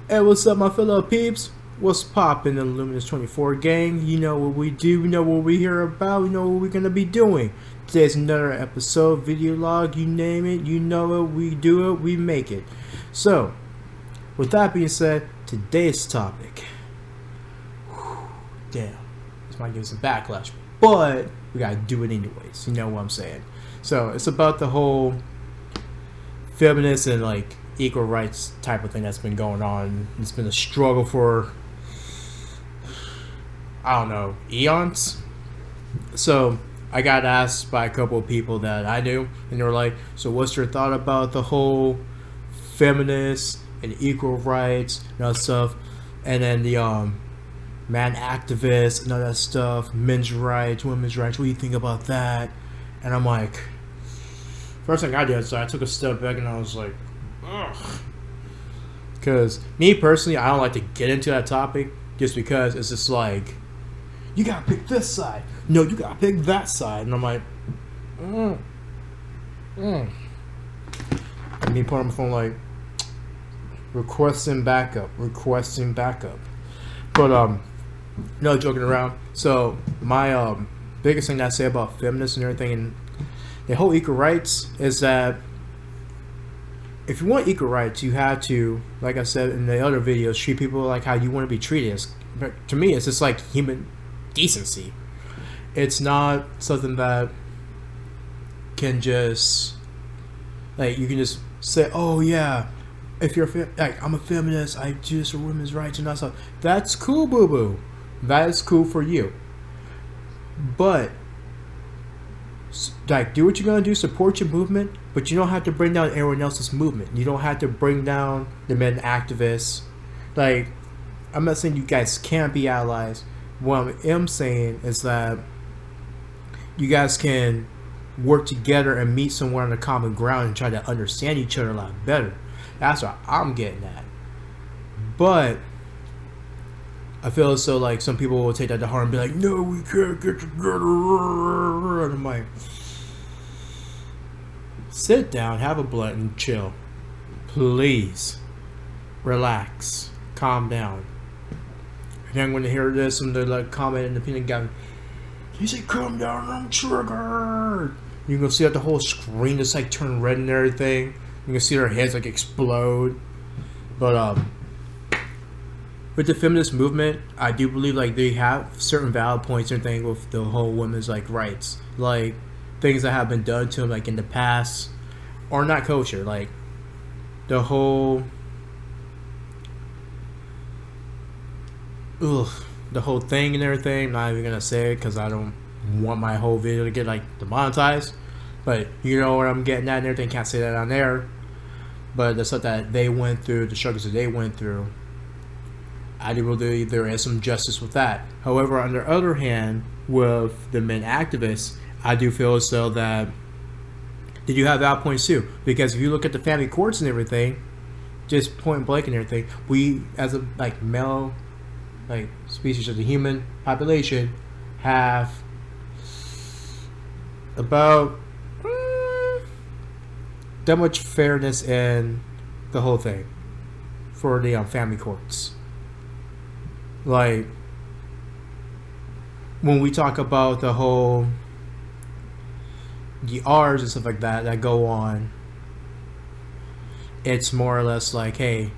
Hey, what's up, my fellow peeps? What's poppin', Illuminating 24 gang? You know what we do, you know what we here about, you know what we're gonna be doing. Today's another episode, video log, you name it, you know it, we do it, we make it. So, with that being said, today's topic. Damn, this might give us some backlash, but we gotta do it anyways, you know what I'm saying. So, it's about the whole feminist and like equal rights type of thing that's been going on. It's been a struggle for, I don't know, eons. So I got asked by a couple of people that I knew, and they were like, so what's your thought about the whole feminist and equal rights and all that stuff, and then the man activists and all that stuff, men's rights, women's rights, what do you think about that? And I'm like, first thing I did, so I took a step back and I was like, ugh. Because me personally, I don't like to get into that topic just because it's just like, you gotta pick this side. No, you gotta pick that side. And I'm like, And me put on my phone like, requesting backup. But, no joking around. So, my biggest thing that I say about feminists and everything and the whole equal rights is that if you want equal rights, you have to, like I said in the other videos, treat people like how you want to be treated. But to me, it's just like human decency. It's not something that can just, like, you can just say, oh yeah, if you're like, I'm a feminist, I do this for women's rights and that stuff. That's cool, boo boo. That is cool for you. But like, do what you're gonna do, support your movement, but you don't have to bring down everyone else's movement. You don't have to bring down the men activists. Like, I'm not saying you guys can't be allies. What I am saying is that you guys can work together and meet somewhere on a common ground and try to understand each other a lot better. That's what I'm getting at. But I feel as though like some people will take that to heart and be like, no, we can't get together. And I'm like, sit down, have a blunt, and chill. Please. Relax. Calm down. And then when they hear this, and they're like comment in the opinion guy, he said, calm down, I'm triggered. You can see that the whole screen just like turn red and everything. You can see their heads like explode. But with the feminist movement, I do believe like they have certain valid points and things with the whole women's like rights, like things that have been done to them like in the past are not kosher. Like the whole, the whole thing and everything. I'm not even gonna say it because I don't want my whole video to get like demonetized. But you know what I'm getting at and everything. Can't say that on there. But the stuff that they went through, the struggles that they went through, I do believe there is some justice with that. However, on the other hand, with the men activists, I do feel as though that they do have valid points too. Because if you look at the family courts and everything, just point blank and everything, we as a like male like species of the human population have about that much fairness in the whole thing for the family courts. Like, when we talk about the whole, the R's and stuff like that that go on, it's more or less like, hey,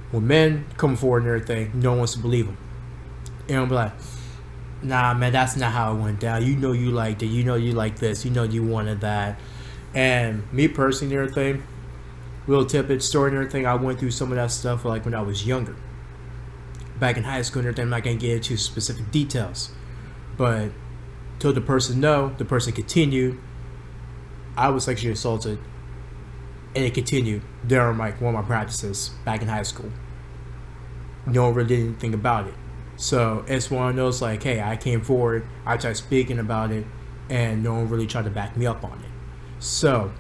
when men come forward and everything, no one wants to believe them. And I'm like, nah, man, that's not how it went down. You know you liked it. You know you like this. You know you wanted that. And me personally and everything, little tidbit story and everything, I went through some of that stuff like when I was younger. Back in high school and everything, I'm not going to get into specific details. But told the person no, the person continued. I was sexually assaulted. And it continued during like one of my practices back in high school. No one really did anything about it. So it's one of those like, hey, I came forward, I tried speaking about it, and no one really tried to back me up on it. So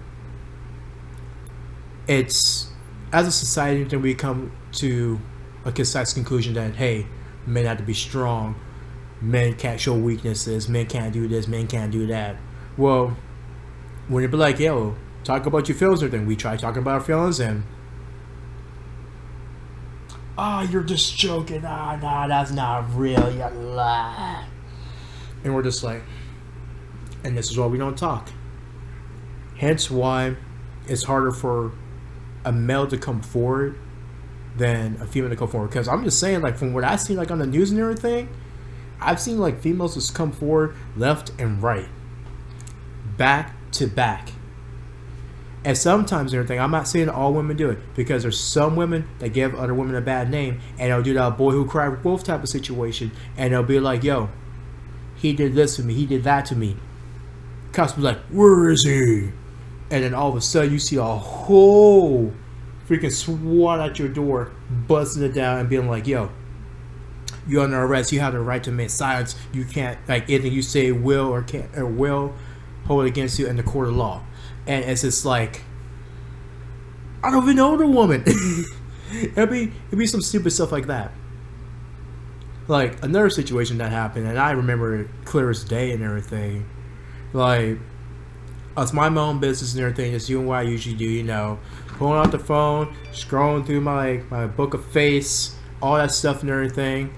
it's, as a society, then we come to a concise conclusion that, hey, men have to be strong, men can't show weaknesses, men can't do this, men can't do that. Well, when it be like, yo, talk about your feelings or anything, we try talking about our feelings, and "Oh, you're just joking. Ah, nah, that's not real. You lie." And we're just like, and this is why we don't talk. Hence why it's harder for a male to come forward than a female to come forward. Because I'm just saying, like, from what I've seen, like, on the news and everything, I've seen, like, females just come forward left and right, back to back. And sometimes and everything, I'm not saying all women do it, because there's some women that give other women a bad name, and they'll do that boy who cried wolf type of situation, and they'll be like, yo, he did this to me, he did that to me. Cops be like, where is he? And then all of a sudden you see a whole freaking SWAT at your door, busting it down and being like, yo, you're under arrest, you have the right to remain silent, you can't, like, anything you say will or can't or will hold against you in the court of law. And it's just like, I don't even know the woman. it'd be some stupid stuff like that. Like, another situation that happened, and I remember it clear as day and everything. Like, I was minding my own business and everything, just doing what I usually do, you know, pulling out the phone, scrolling through my book of face, all that stuff and everything.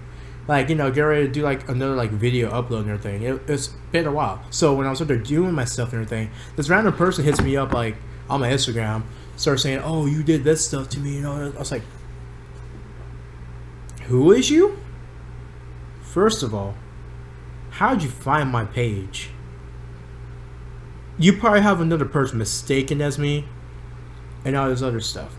Like, you know, get ready to do, like, another, like, video upload and everything. It's been a while. So when I was out there doing my stuff and everything, this random person hits me up, like, on my Instagram, starts saying, oh, you did this stuff to me, you know. I was like, who is you? First of all, how'd you find my page? You probably have another person mistaken as me and all this other stuff.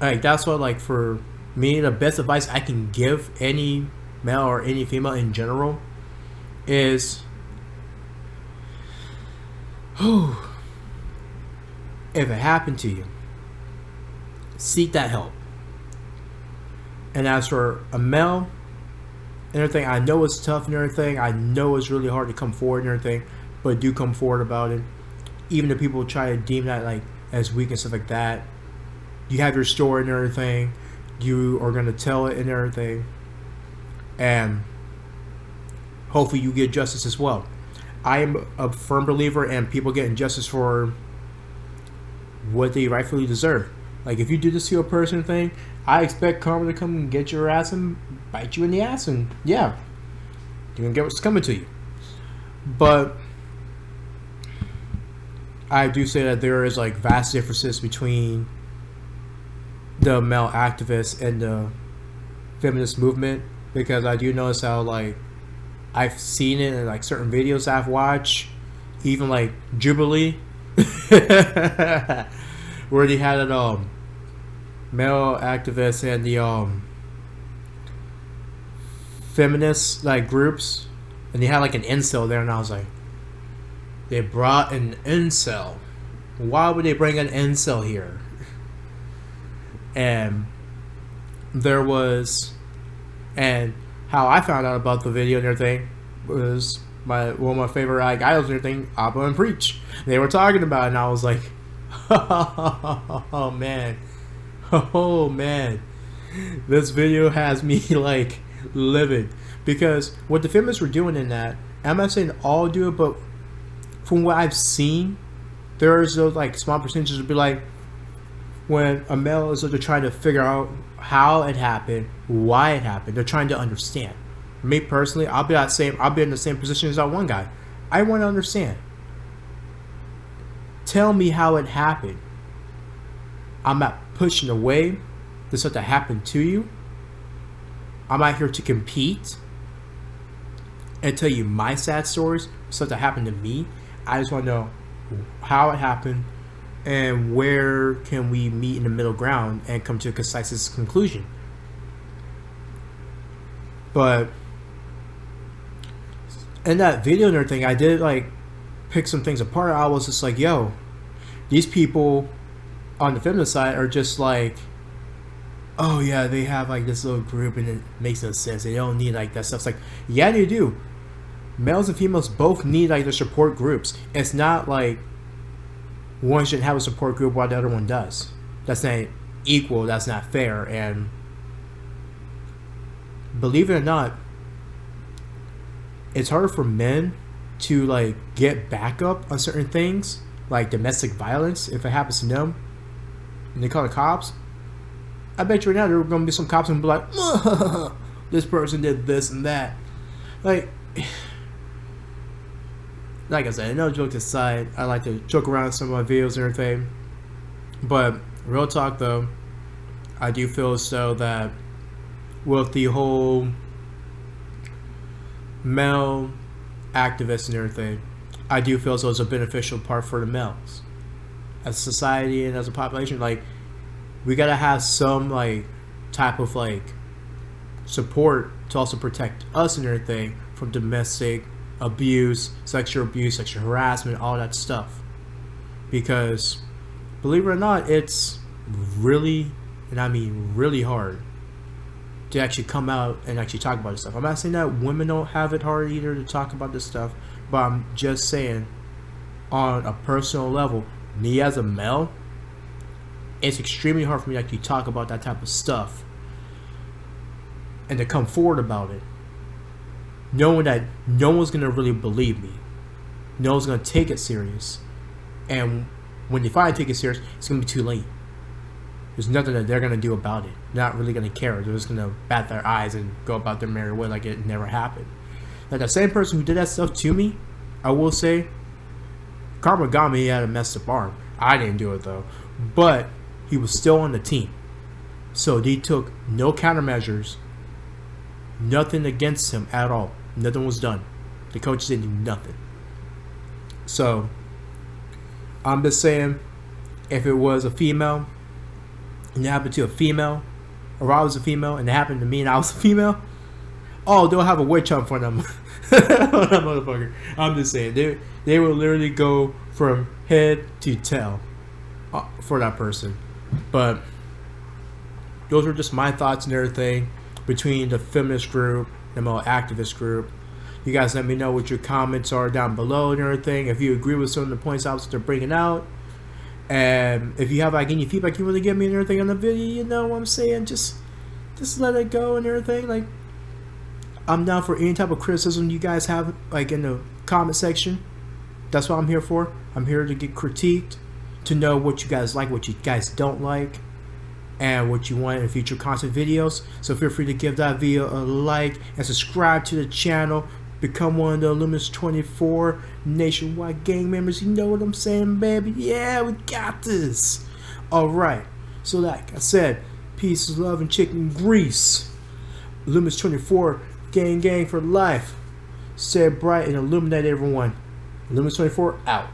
Like, that's what, like, for me, the best advice I can give any male or any female in general is, if it happened to you, seek that help. And as for a male and everything, I know it's tough and everything, I know it's really hard to come forward and everything, but do come forward about it. Even if people try to deem that, like, as weak and stuff like that, you have your story and everything, you are going to tell it and everything, and hopefully you get justice as well. I am a firm believer in people getting justice for what they rightfully deserve. Like, if you do this to a person thing, I expect karma to come and get your ass and bite you in the ass, and yeah, you're gonna get what's coming to you. But I do say that there is, like, vast differences between the male activists and the feminist movement, because I do notice how, like, I've seen it in, like, certain videos I've watched, even, like, Jubilee, where they had it, male activists and the feminist, like, groups, and they had, like, an incel there, and I was like, they brought an incel. Why would they bring an incel here? And there was, and how I found out about the video and everything was one of my favorite guys and everything, Abba and Preach. They were talking about it, and I was like, oh man, this video has me, like, livid, because what the feminists were doing in that, I'm not saying all do it, but from what I've seen, there's those, like, small percentages would be like, when a male is like trying to figure out how it happened, why it happened, they're trying to understand. Me personally, I'll be in the same position as that one guy. I want to understand. Tell me how it happened. I'm not pushing away the stuff that happened to you. I'm not here to compete and tell you my sad stories, stuff that happened to me. I just want to know how it happened and where can we meet in the middle ground and come to a concise conclusion. But in that video and everything, I did, like, pick some things apart. I was just like, yo, these people on the feminist side are just like, oh yeah, they have, like, this little group and it makes no sense. They don't need, like, that stuff. It's like, yeah, they do. Males and females both need, like, their support groups. It's not like one should have a support group while the other one does. That's not equal. That's not fair. And believe it or not, it's harder for men to, like, get backup on certain things, like domestic violence, if it happens to them, and they call the cops. I bet you right now there are going to be some cops and be like, this person did this and that. Like I said, no jokes aside, I like to joke around in some of my videos and everything. But real talk though, I do feel as though that with the whole male activists and everything, I do feel as though it's a beneficial part for the males. As a society and as a population, like, we gotta have some like type of like support to also protect us and everything from domestic abuse, sexual harassment, all that stuff. Because believe it or not, it's really, and I mean really hard to actually come out and actually talk about this stuff. I'm not saying that women don't have it hard either to talk about this stuff, but I'm just saying on a personal level, me as a male, it's extremely hard for me to actually talk about that type of stuff and to come forward about it, knowing that no one's going to really believe me. No one's going to take it serious. And when they finally take it serious, it's going to be too late. There's nothing that they're going to do about it. They're not really going to care. They're just going to bat their eyes and go about their merry way like it never happened. Like the same person who did that stuff to me, I will say, karma got me. He had a messed up arm. I didn't do it though. But he was still on the team. So they took no countermeasures. Nothing against him at all. Nothing was done. The coaches didn't do nothing. So I'm just saying, if it was a female and it happened to a female, or I was a female and it happened to me and I was a female, oh, they'll have a witch hunt for them. that motherfucker. I'm just saying, they will literally go from head to tail for that person. But those were just my thoughts and everything between the feminist group and the male activist group. You guys let me know what your comments are down below and everything. If you agree with some of the points I was bringing out, and if you have like any feedback you want to give me and everything on the video, you know what I'm saying, just let it go and everything. Like, I'm down for any type of criticism you guys have, like, in the comment section. That's what I'm here for. I'm here to get critiqued, to know what you guys like, what you guys don't like, and what you want in future content videos. So feel free to give that video a like and subscribe to the channel. Become one of the Illuminating 24 nationwide gang members. You know what I'm saying, baby? Yeah, we got this. Alright, so like I said, peace, love, and chicken grease. Illuminating 24, gang for life. Stay bright and illuminate everyone. Illuminating 24 out.